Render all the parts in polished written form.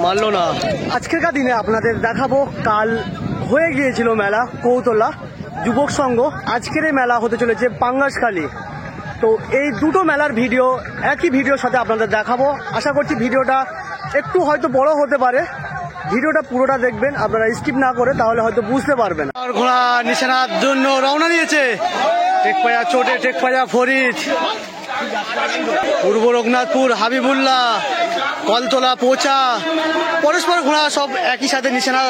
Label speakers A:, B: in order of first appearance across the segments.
A: মানলো না। আজকেরকার দিনে আপনাদের দেখাবো কাল হয়ে গিয়েছিল মেলা কৌতলা যুবক সংঘ, আজকের এই মেলা হতে চলেছে পাঙ্গাসখালী। তো এই দুটো মেলার ভিডিও একই ভিডিওর সাথে আপনাদের দেখাবো। আশা করছি ভিডিওটা একটু হয়তো বড় হতে পারে, ভিডিওটা পুরোটা দেখবেন আপনারা, স্কিপ না করে, তাহলে হয়তো বুঝতে পারবেন। আর ঘোড়া নিশানার জন্য রওনা দিয়েছে টেকপায়া চোটে, টেকপায়া ফরিদ, পূর্ব রঘুনাথপুর হাবিবুল্লাহ, কলতলা পোচা, পরস্পর ঘোড়া সব একই সাথে নিশানা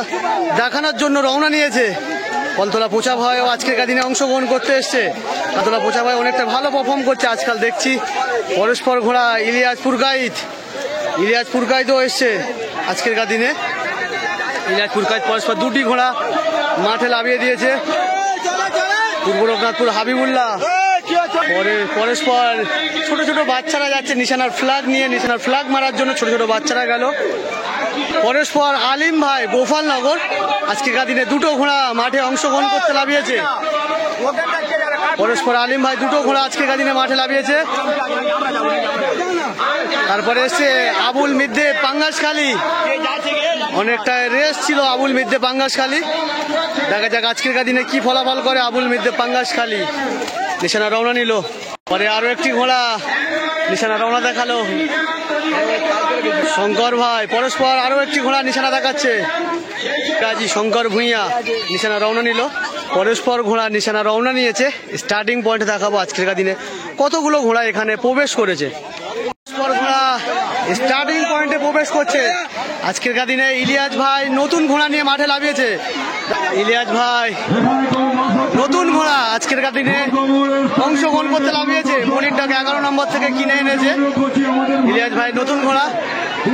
A: দেখানোর জন্য রওনা নিয়েছে। কলতলা পোচা ভাইও আজকের দিনে অংশগ্রহণ করতে এসছে। কলতলা পোচা ভাই অনেকটা ভালো পারফর্ম করছে আজকাল দেখছি। পরস্পর ঘোড়া ইলিয়াসপুর গাইদও এসছে আজকের দিনে। ইলিয়াসপুর গাইদ পরস্পর দুটি ঘোড়া মাঠে লাভিয়ে দিয়েছে। পূর্ব রঘুনাথপুর হাবিবুল্লাহ, পরস্পর ছোট ছোট বাচ্চারা যাচ্ছে নিশানার ফ্ল্যাগ নিয়ে, নিশানার ফ্ল্যাগ মারার জন্য ছোট ছোট বাচ্চারা গেল। পরস্পর আলিম ভাই গোপালনগর আজকের দিনে দুটো ঘোড়া মাঠে অংশগ্রহণ করতে লাভিয়েছে। পরস্পর আলিম ভাই দুটো ঘোড়া আজকের দিনে মাঠে লাভিয়েছে। তারপরে এসছে আবুল মিদ্দে পাঙ্গাসখালী, অনেকটা রেস ছিল আবুল মিদ্দে পাঙ্গাসখালী। দেখা যাক আজকের দিনে কি ফলাফল করে আবুল মিদ্দে পাঙ্গাসখালী। নিশানা রওনা নিল, পরে আরো একটি ঘোড়া নিশানা রওনা দেখালো শঙ্কর ভাই। পরস্পর আরো একটি ঘোড়া নিশানা দেখাচ্ছে কাজী শঙ্কর ভুঁইয়া, নিশানা রওনা নিল। পরস্পর ঘোড়া নিশানা রওনা নিয়েছে। স্টার্টিং পয়েন্ট দেখাবো আজকের দিনে কতগুলো ঘোড়া এখানে প্রবেশ করেছে। পরস্পর ঘোড়া স্টার্টিং পয়েন্টে প্রবেশ করছে আজকের দিনে। ইলিয়াস ভাই নতুন ঘোড়া নিয়ে মাঠে লাভিয়েছে। ইলিয়াস ভাই নতুন ঘোড়া আজকের দিনে অংশগ্রহণ করতে লাভিয়েছে। মনিরটাকে 11 নম্বর থেকে কিনে এনেছে ইলিয়াস ভাই নতুন ঘোড়া।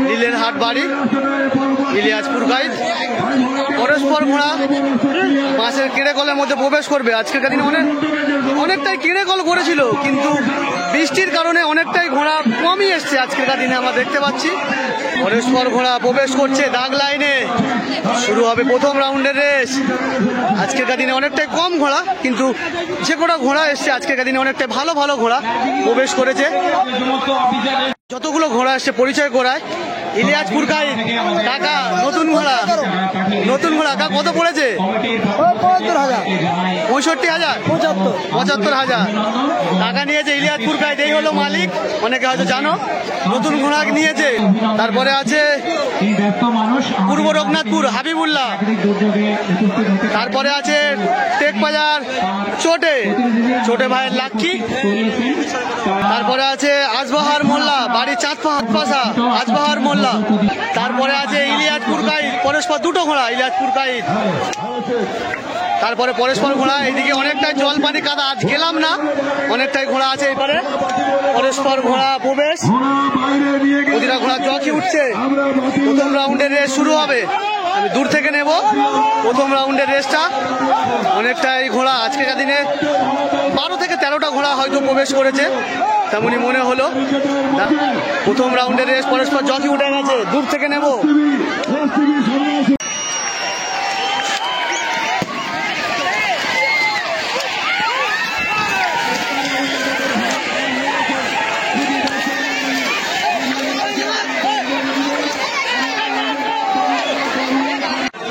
A: লীলের হাট বাড়ি ইলিয়াসপুর গাইড। পরস্পর ঘোড়া মাছের কেড়েকলের মধ্যে প্রবেশ করবে আজকের দিনে। অনেকটাই কেড়েকল করেছিল, কিন্তু বৃষ্টির কারণে অনেকটাই ঘোড়া কমই এসছে আজকের দিনে আমরা দেখতে পাচ্ছি। পরস্পর ঘোড়া প্রবেশ করছে দাগ লাইনে, শুরু হবে প্রথম রাউন্ডের রেস। আজকের দিনে অনেকটাই কম ঘোড়া, কিন্তু যে কটা ঘোড়া এসছে আজকের দিনে অনেকটাই ভালো ভালো ঘোড়া প্রবেশ করেছে। যতগুলো ঘোড়া এসছে পরিচয় করায়। ইলিয়াসপুর গাইড কাকা নতুন ঘোড়া কাকা কত পড়েছে? 65,000 75,000 টাকা নিয়েছে ইলিয়াসপুর গাইড। এই হলো মালিক, অনেকে হয়তো জানো, নতুন ঘোড়া নিয়েছে। তারপরে আছে পূর্ব রঘুনাথপুর হাবিবুল্লাহ, তারপরে আছে টেকবাজার চোটে ভাইয়ের লাক্ষী, তারপরে আছে আজবাহার মোল্লা বাড়ি চাঁদপাশা আজবাহার মোল্লা, তারপরে আছে ইলিয়াসপুর গাইড। পরস্পর দুটো ঘোড়া ইলিয়াসপুর গাইড। তারপরে পরস্পর ঘোড়া এইদিকে অনেকটাই জল পানি কাদা, আজ গেলাম না, অনেকটাই ঘোড়া আছে এবারে। পরস্পর ঘোড়া প্রবেশ, প্রতিটা ঘোড়া জকি উঠছে। প্রথম রাউন্ডের রেস শুরু হবে, আমি দূর থেকে নেব প্রথম রাউন্ডের রেসটা। অনেকটাই ঘোড়া আজকের দিনে 12 থেকে 13টা ঘোড়া হয়তো প্রবেশ করেছে তেমনই মনে হলো। প্রথম রাউন্ডের রেস, পরস্পর জকি উঠে গেছে, দূর থেকে নেব।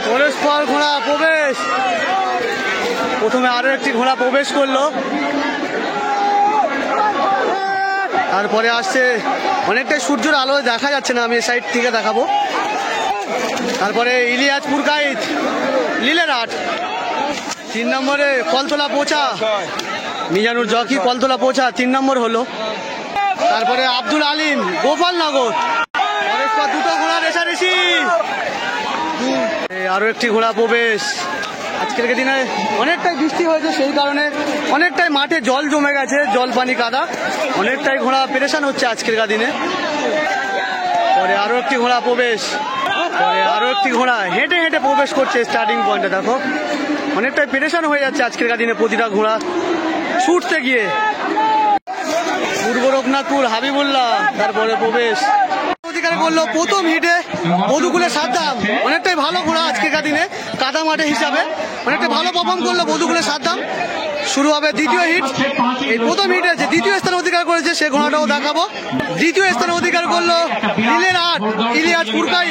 A: পরস্পর ঘোড়া প্রবেশ, প্রথমে আরো একটি ঘোড়া প্রবেশ করলো। তারপরে আসছে অনেকটাই সূর্যের আলো দেখা যাচ্ছে না, আমি সাইড থেকে দেখাবো। তারপরে ইলিয়াসপুর গাইড লীলের হাট 3 নম্বরে কলতলা পোচা মিজানুর জকি, কলতলা পোচা 3 নম্বর হলো। তারপরে আব্দুল আলিম গোপালনগর। পরস্পর দুটো ঘোড়া রেশারেশি, আরো একটি ঘোড়া প্রবেশ। আজকের দিনে অনেকটাই বৃষ্টি হয়েছে, সেই কারণে অনেকটাই মাঠে জল জমে গেছে, জল পানি কাদা, অনেকটাই ঘোড়া পেরেশান হচ্ছে আজকের দিনে। পরে আরো একটি ঘোড়া প্রবেশ, পরে আরো একটি ঘোড়া হেঁটে হেঁটে প্রবেশ করছে স্টার্টিং পয়েন্টে। দেখো অনেকটাই পেরেশান হয়ে যাচ্ছে আজকের দিনে প্রতিটা ঘোড়া ছুটতে গিয়ে। পূর্ব রঘুনাথপুর হাবিবুল্লাহ, তারপরে প্রবেশ অধিকারে করলো প্রথম হিটে বধুকুলের সাদ্দাম। অনেকটাই ভালো ঘোড়া আজকের দিনে কাদা মাঠে হিসাবে, অনেকটা ভালো পারফর্ম করলো বধুকুলের সাদ্দাম। শুরু হবে দ্বিতীয় হিট। এই প্রথম হিটে যে দ্বিতীয় স্থান অধিকার করেছে সে ঘোড়াটাও দেখাবো। দ্বিতীয় স্থান অধিকার করলো নীলের আট ইলিয়াস পুরকাই,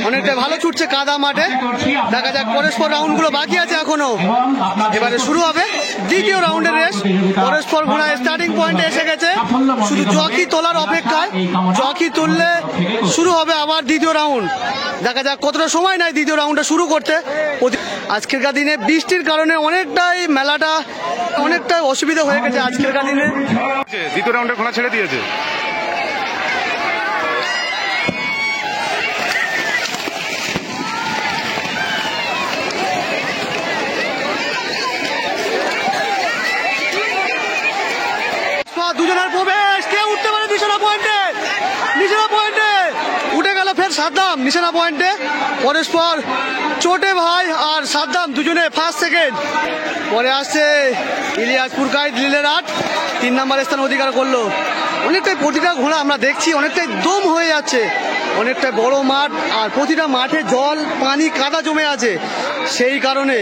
A: অনেকটা ভালো ছুটছে কাদা মাঠে। দেখা যাক পরস্পর রাউন্ড গুলো বাকি আছে এখনো। এবারে শুরু হবে দ্বিতীয় রাউন্ডের রেস। পরস্পর ঘোড়া স্টার্টিং পয়েন্টে এসে গেছে, শুধু জকি তোলার অপেক্ষায়। জকি তুললে শুরু হবে আবার দ্বিতীয় রাউন্ড। দেখা যাক কতটা সময় নেয় দ্বিতীয় রাউন্ডটা শুরু করতে। আজকেরকার দিনে বৃষ্টির কারণে অনেকটাই মেলাটা অনেকটাই অসুবিধা হয়ে গেছে আজকেরকার দিনে।
B: দ্বিতীয় রাউন্ডে ঘোড়া ছেড়ে দিয়েছে।
A: দুজনের প্রবেশ, কে উঠতে পারে নিশানা পয়েন্টে? নিশানা পয়েন্টে উঠে গেল ফের সাদ্দাম নিশানা পয়েন্টে। পরস্পর চোটে ভাই আর সাদ্দাম দুজনে ফার্স্ট সেকেন্ড। পরে আসছে ইলিয়াস পুরকাইত লীলের আট, 3 নম্বর স্থান অধিকার করলো। অনেকটাই প্রতিটা ঘোড়া আমরা দেখছি অনেকটাই দম হয়ে যাচ্ছে, অনেকটাই বড় মাঠ আর প্রতিটা মাঠে জল পানি কাদা জমে আছে, সেই কারণে।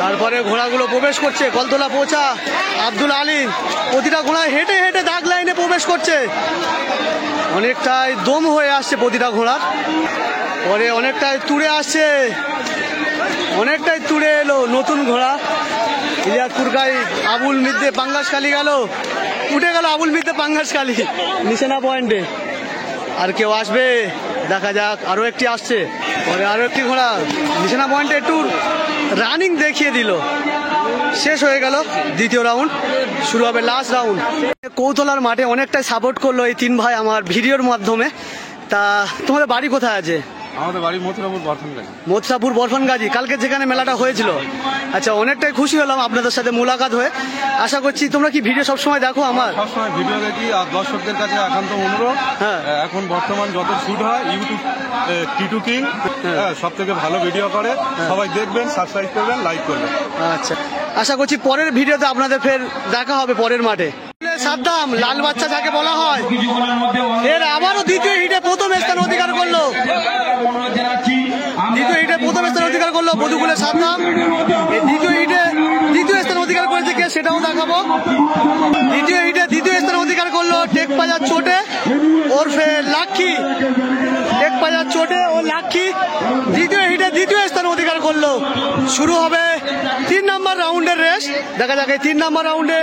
A: তারপরে ঘোড়াগুলো প্রবেশ করছে কলতলা পৌঁছা আব্দুল আলী, প্রতিটা ঘোড়া হেঁটে হেঁটে দাগ লাইনে প্রবেশ করছে, অনেকটাই দম হয়ে আসছে প্রতিটা ঘোড়ার। পরে অনেকটাই তুড়ে আসছে, অনেকটাই তুড়ে এলো নতুন ঘোড়া ইলিয়াস পুরকাই। আবুল মিদ্দে পাঙ্গাসখালি গেল, উঠে গেল আবুল মিদ্দে পাঙ্গাসখালি নিশানা পয়েন্টে। আর কেউ আসবে দেখা যাক, আরো একটি আসছে। পরে আরো একটি ঘোড়া নিশানা পয়েন্টে একটু রানিং দেখিয়ে দিল। শেষ হয়ে গেল দ্বিতীয় রাউন্ড, শুরু হবে লাস্ট রাউন্ড। কৌতলার মাঠে অনেকটাই সাপোর্ট করলো এই 3 ভাই আমার ভিডিওর মাধ্যমে। তা তোমাদের বাড়ি কোথায় আছে?
B: আমাদের বাড়ি মথুরাপুর বরফানগাজী।
A: মথুরাপুর বরফানগাজী, কালকে যেখানে মেলাটা হয়েছিল। আচ্ছা, অনেকটাই খুশি হলাম আপনাদের সাথে মোলাকাত হয়ে। আশা করছি তোমরা কি ভিডিও সবসময় দেখো? আমার
B: সবসময় ভিডিও দেখি, আর দর্শকদের কাছে একান্ত অনুরোধ,
A: হ্যাঁ,
B: এখন বর্তমান যত শুট হয় ইউটিউব টিটু কিং সব থেকে ভালো ভিডিও করে, সবাই দেখবেন, সাবস্ক্রাইব করবেন, লাইক করবেন।
A: আচ্ছা, আশা করছি পরের ভিডিওতে আপনাদের ফের দেখা হবে পরের মাঠে। সাদ্দাম লাল বাচ্চা যাকে বলা হয়, এর আবারও দ্বিতীয় হিটে প্রথম স্থান অধিকার করলো। দ্বিতীয় হিটে প্রথম স্থান অধিকার করলো বধুকুলের সাদ্দাম। এই দ্বিতীয় হিটে দ্বিতীয় স্থান অধিকার করেছে কে সেটাও দেখাবো। দ্বিতীয় হিটে দ্বিতীয় স্থান অধিকার করলো টেকবাজার চোটে ওরফে লাক্ষী। টেকবাজার চোটে ও লাক্ষী দ্বিতীয় হিটে দ্বিতীয় স্থান অধিকার করলো। শুরু হবে 3 নম্বর রাউন্ডের রেস। দেখা যাক এই 3 নম্বর রাউন্ডে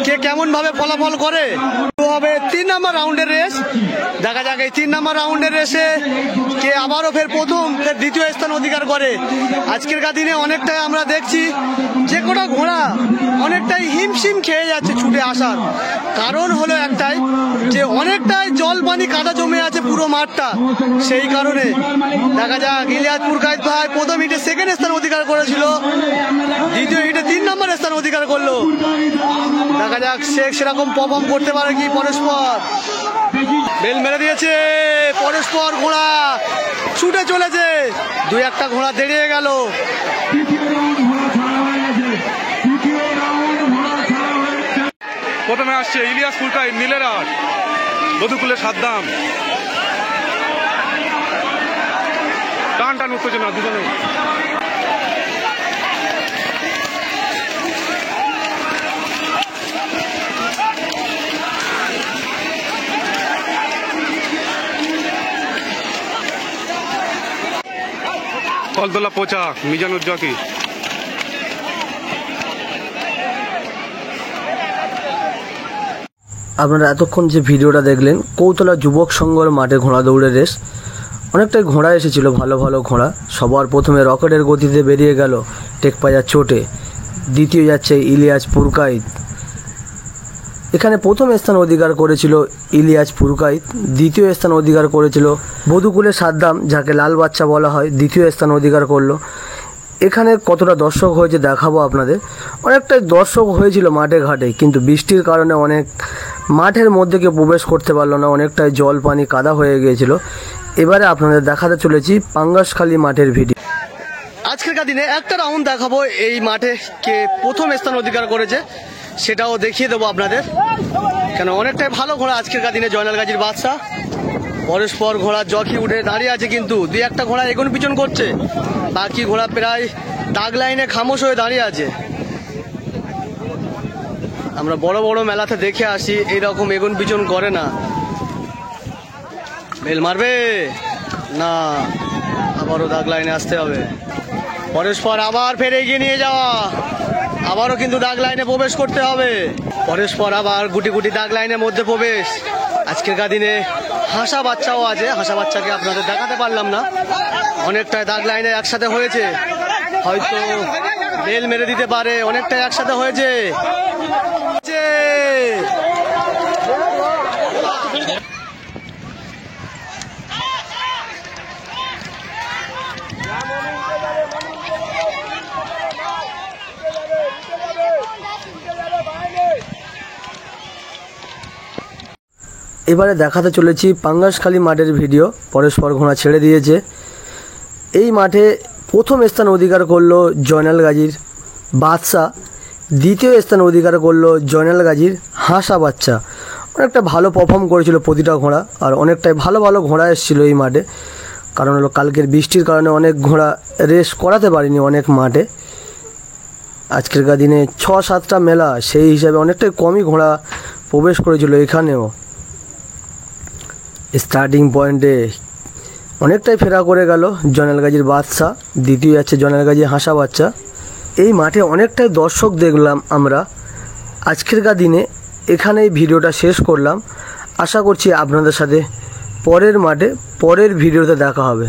A: কে কেমন ভাবে ফলাফল করে। শুরু হবে 3 নম্বর রাউন্ডের রেস। দেখা যাক এই 3 নম্বর রাউন্ডের রেসে কে আবারও ফের প্রথম ফের দ্বিতীয় স্থান অধিকার করে। আজকেরকার দিনে অনেকটাই আমরা দেখছি যে কোনো ঘোড়া অনেকটাই হিমশিম খেয়ে যাচ্ছে ছুটে আসার কারণ হলো একটাই, যে অনেকটাই জল পানি কাদা জমে আছে পুরো মাঠটা, সেই কারণে। দেখা যাক ইলিয়াস পুরকাইত ভাই প্রথম হিটে সেকেন্ড স্থান অধিকার করেছিল, দ্বিতীয় হিটে 3 নম্বর স্থান অধিকার করলো। দেখা যাক সে সেরকম পারফর্ম করতে পারে কি। পরস্পর বেল মেরে দিয়েছে, পরস্পর ঘোড়া ছুটে চলেছে, 2-1টা ঘোড়া দেরিয়ে গেল।
B: প্রথমে আসছে ইলিয়াস পুরকাই নীলের আট, বধুকুলের সাদ্দাম। টান টান উত্তেজনা দুজনে। কলতলা পৌঁছা মিজানুজ্জকি।
C: আপনারা এতক্ষণ যে ভিডিওটা দেখলেন কৌতলা যুবক সংঘর মাঠে ঘোড়া দৌড়ের রেস। অনেকটাই ঘোড়া এসেছিল, ভালো ভালো ঘোড়া। সবার প্রথমে রকেটের গতিতে বেরিয়ে গেল টেকবাজার চোটে, দ্বিতীয় যাচ্ছে ইলিয়াস পুরকাইত। এখানে প্রথম স্থান অধিকার করেছিল ইলিয়াস পুরকাইত, দ্বিতীয় স্থান অধিকার করেছিল বধুকুলের সাদ্দাম যাকে লাল বাচ্চা বলা হয়, দ্বিতীয় স্থান অধিকার করলো। এখানে কতটা দর্শক হয়েছে দেখাবো আপনাদের। অনেকটাই দর্শক হয়েছিল মাঠে ঘাটে, কিন্তু বৃষ্টির কারণে অনেক মাঠের মধ্যে কেউ প্রবেশ করতে পারলো না, অনেকটাই জল পানি কাদা হয়ে গিয়েছিল। এবারে আপনাদের দেখাতে চলেছি পাঙ্গাসখালী মাঠের ভিডিও।
A: আজকেরকার দিনে একটা রাউন্ড দেখাবো এই মাঠে কে প্রথম স্থান অধিকার করেছে, সেটাও দেখিয়ে দেবো আপনাদের। কেন অনেকটাই ভালো ঘোড়া আজকেরকার দিনে জয়নাল গাজীর বাদশা। পরস্পর ঘোড়া জকি উঠে দাঁড়িয়ে আছে, কিন্তু 2-1টা ঘোড়া এগোন পিছন করছে, বাকি ঘোড়া প্রায় দাগ লাইনে খামোশ হয়ে দাঁড়িয়ে আছে। আমরা বড় বড় মেলাতে দেখে আসি এইরকম এগুন বিচন করে না। বেল মারবে না, আবারও দাগ লাইনে আসতে হবে। পরস্পর আবার ফের এগিয়ে নিয়ে যাওয়া, আবারও কিন্তু দাগ লাইনে প্রবেশ করতে হবে। পরস্পর আবার গুটি গুটি দাগ লাইনের মধ্যে প্রবেশ। আজকেরকার দিনে হাসা বাচ্চাও আছে, হাসা বাচ্চাকে আপনাদের দেখাতে পারলাম না, অনেকটাই দাগ লাইনে একসাথে হয়েছে, হয়তো বেল মেরে দিতে পারে, অনেকটাই একসাথে হয়েছে।
C: এবারে দেখাতে চলেছি পাঙ্গাসখালী মাঠের ভিডিও। পরস্পর ঘোড়া ছেড়ে দিয়েছে। এই মাঠে প্রথম স্থান অধিকার করলো জয়নাল গাজীর বাদশা, দ্বিতীয় স্থান অধিকার করলো জয়নাল গাজীর হাসা বাচ্চা। অনেকটা ভালো পারফর্ম করেছিল প্রতিটা ঘোড়া, আর অনেকটাই ভালো ভালো ঘোড়া এসেছিল এই মাঠে। কারণ হলো কালকের বৃষ্টির কারণে অনেক ঘোড়া রেস করাতে পারিনি অনেক মাঠে। আজকেরকার দিনে 6-7টা মেলা, সেই হিসাবে অনেকটাই কমই ঘোড়া প্রবেশ করেছিল এখানেও। স্টার্টিং পয়েন্টে অনেকটাই ফেরা করে গেল জয়নাল গাজীর বাদশা, দ্বিতীয় যাচ্ছে জয়নাল গাজীর হাসা বাচ্চা। এই মাঠে অনেকটাই দর্শক দেখলাম আমরা। আজকেরকার দিনে এখানেই ভিডিওটা শেষ করলাম। আশা করছি আপনাদের সাথে পরের মাঠে পরের ভিডিওতে দেখা হবে।